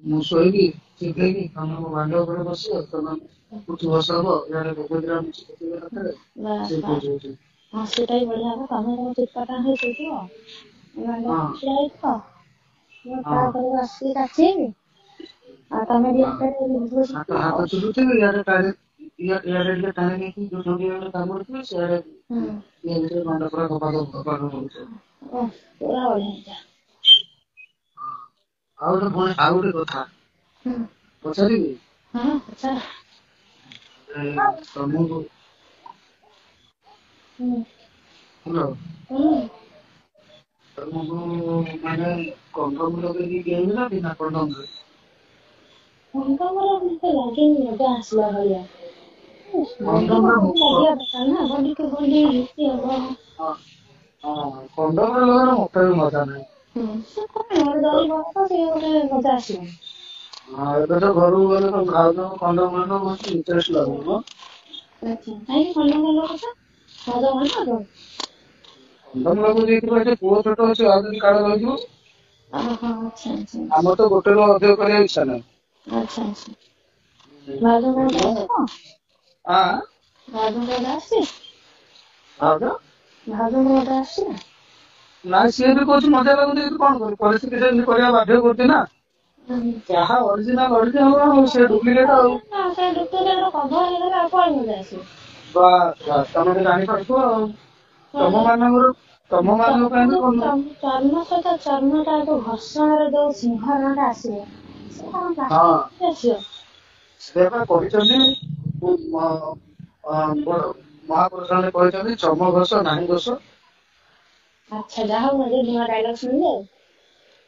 ମୁଁ ଶୋଇବି ଚିଲେଇବି ତମେ ମୋ ବାଣ୍ଡ ଉପରେ ବସିବ ତମେ ଉଠି ବସାବ ଇଆଡେ ଗୋବରା ମିଛି ପକେଇବା ହାତରେ ବାସ୍ ସେ ବାସ୍। କହୁଛି ହଁ ସେଇଟା ବି ବଢିଆ ହବ। ତମେ ତମ ଚିତ୍ପାଟା ହେଇ ଶୋଇଥିବ। ହଁ ଛିଡା ହେଇଥିବ। ମୁଁ ହଁ ତାପରେ ବସିକି କାଛିବି। ଆଉ ତମେ ଦି ହଁ ହାତରେ ହାତ ବସିକି ହାତ ଆଉ। ଚୁଲୁଥିବି ଇଆଡେ ଟାଣି ଇଆଡେ ଟିକେ ଟାଣି ନେଇକି ଯୋଉ ଠଣ୍ଡିଆ କାମୁଡୁଥିବି ସିଆଡେ ହୁଁ। ଇଏ ଭିତରେ ବାଣ୍ଡ ପୁରା କପାଳ ହଉଥିବ। ଓଃ ପୁରା ବଢିଆ ହେଇଥିଲା। ଆଉ ଗୋଟେ କଥା ହୁଁ। ପଚାରିବି? ହଁ ପଚାର। ତମକୁ ହୁଁ। ହାଲୋ। ହୁଁ। ତମକୁ ମାନେ କଣ୍ଡମ ଲଗେଇକି ଡେଇଁବି ନା ବିନା କଣ୍ଡମ ରେ? କଣ୍ଡମରେ ମତେ ଲାଗେନି ମଜା ଆସିଲା ଭଳିଆ। କଣ୍ଡମରେ ଲାଗିବା ଦରକାର ନା ବଡି କୁ ବଡି ମିଶି ହବ। ହଁ କଣ୍ଡମରେ ଲଗେଇଲେ ମତେ ବି ମଜା ନାହିଁ। ହୁଁ ସେ କଣ ଗୋଟେ ଡରିବ ତ ସେ ଗୋଟେ ମଜା ଆସିବନି। ହଁ ଏବେ ତ ଘରକୁ ଗଲେ ତ ଭାଉଜଙ୍କ କଣ୍ଡମ ରେ ବହୁତ ଇଣ୍ଟରେଷ୍ଟ ଲାଗୁନି ମ। ଆଚ୍ଛା କାହିଁକି କଣ୍ଡମ ଲଗଉଛ? ମଜା ହଉନି ନା କଣ? କଣ୍ଡମ ଲଗଉଛି ଏଇଥିପାଇଁ ଯେ ପୁଅ ଛୋଟ ଅଛି ଆଉ ଯଦି କାଳେ ରହିଯିବ। ଓହୋ ଆଚ୍ଛା ଆଚ୍ଛା ଆମର ତ ଗୋଟେରୁ ଅଧିକ କରିବା ଇଚ୍ଛା ନାହିଁ। ଆଚ୍ଛା ଆଚ୍ଛା। ଭାଉଜଙ୍କ ଗୋଟେ ସେଇଥିପାଇଁ ଅଛି ତ? ଆଁ ଭାଉଜଙ୍କ ଗୋଟେ ଆସିଛି? ଭାଉଜ ଭାଉଜଙ୍କ ଗୋଟେ ଆସିଛି ନା? ନାଇଁ ସିଏ ବି କହୁଛି ମଜା ଲାଗୁନି କଣ କରିବି ପରିସ୍ଥିତି ସେମିତି କରିବାକୁ ବାଧ୍ୟ କରୁଛି ନା। ହୁଁ। ଯାହା ଅରିଜିନାଲ ଅରିଜିନାଲ ଆଉ ସେ ଡୁପ୍ଲିକେଟ ଆଉ। ସେ ଡୁପ୍ଲିକେଟ କଭର ହେଇଗଲେ ଆଉ କୁଆଡେ ମଜା ଆସିବ। ବାସ୍ ବାସ୍ ତମେ ତ ଜାଣିପାରୁଥିବ ଆଉ। ତମ ମାନଙ୍କର ପାଇଁ ବି ଭଲ। ଚର୍ମ ସହିତ ଚର୍ମଟା ଯୋଉ ଘର୍ଷଣରେ ଯୋଉ ସିଂହରଣ ଟା ଆସିବ ସେଟା କଣ ହଁ ପ୍ଲାଷ୍ଟିକ ରେ ଆସିବ? ସେ ବା କହିଛନ୍ତି ମହାପୁରୁଷ ମାନେ କହିଛନ୍ତି ଚମ ଘୋଷ ନାହିଁ ଦୋଷ। ଆଚ୍ଛା ଯାହା ହଉ ମୁଁ ଆଜି ନୂଆ ଡାଇଲଗ ଶୁଣିଲି ଆଉ।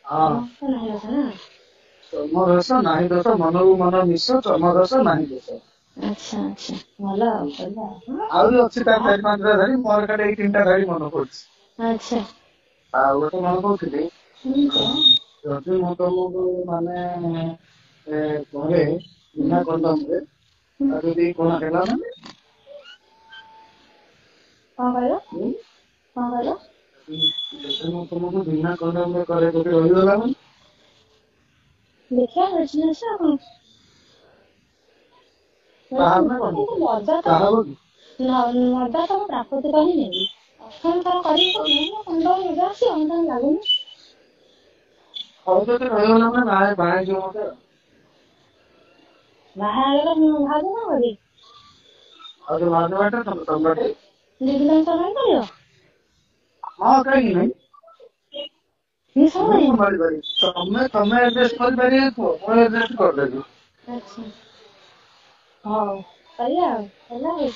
ହଁ ଚର୍ମ ଘୋଷ ନାହିଁ ଦୋଷ ନା? ଚର୍ମ ଘୋଷ ନାହିଁ ଦୋଷ ମନକୁ ମନ ମିଶ ଚର୍ମ ଘୋଷ ନାହିଁ ଦୋଷ। ଆଚ୍ଛା ଆଚ୍ଛା ଭଲ ଆଉ ବଢିଆ ଆହୁରି ଅଛି ତାର ଚାରି ପାଞ୍ଚଟା ଧାଡି ମୋର ଖାଲି ଏଇ ତିନିଟା ଧାଡି ମନେ ପଡୁଛି। ଆଚ୍ଛା। ଆଉ ଗୋଟେ କଣ କହୁଥିଲି ହୁଁ କହ। ଯଦି ମୁଁ ତମକୁ ମାନେ କରେ ବିନା କଣ୍ଡମ ରେ ଆଉ ଯଦି କଣ ହେଲା ମାନେ? କଣ କହିଲ? ଉଁ କଣ କହିଲ? ଯଦି ମୁଁ ତମକୁ ବିନା କଣ୍ଡମ ରେ କରେ ଯଦି ରହିଗଲା ମାନେ? ଦେଖିବା ବୁଝି ନେଇଛା ଆଉ କଣ? ବାହାର ନା କଣ କିନ୍ତୁ ମଜା ତ ବାହା ହବ କି? ମଜା ତ ମୁଁ ପ୍ରାକୃତିକ ହିଁ ନେବି। ପ୍ରଥମ ଥର କରିବି ତ କଣ୍ଡମ ମଜା ଆସିବ ମତେ କାଇଁ ଲାଗୁନି। ହଉ ଯଦି ରହିଗଲା ମାନେ ବାହା ହେଇଯିବ ମତେ ଆଉ। ବାହା ହେଇଗଲେ ମୁଁ ଭାଉଜ କଣ କରିବେ? ଆଉ ଯୋଉ ଭାଉଜ ବାଟରେ ତମ ବାଟରେ। ଦି ଜଣ ଯାକ ରହିପାରିବ? ହଁ କାହିଁକି ନାହିଁ। କି ମୁଁ ସମୟରେ? ସମ୍ଭାଳି ପାରିବି ତମେ ଆଡଜଷ୍ଟ କରିପାରିବ କୁହ ମୁଁ ଆଡଜଷ୍ଟ କରିଦେବି। ଆଚ୍ଛା ହଉ କରିବା ଆଉ ହେଲା ଆଉ।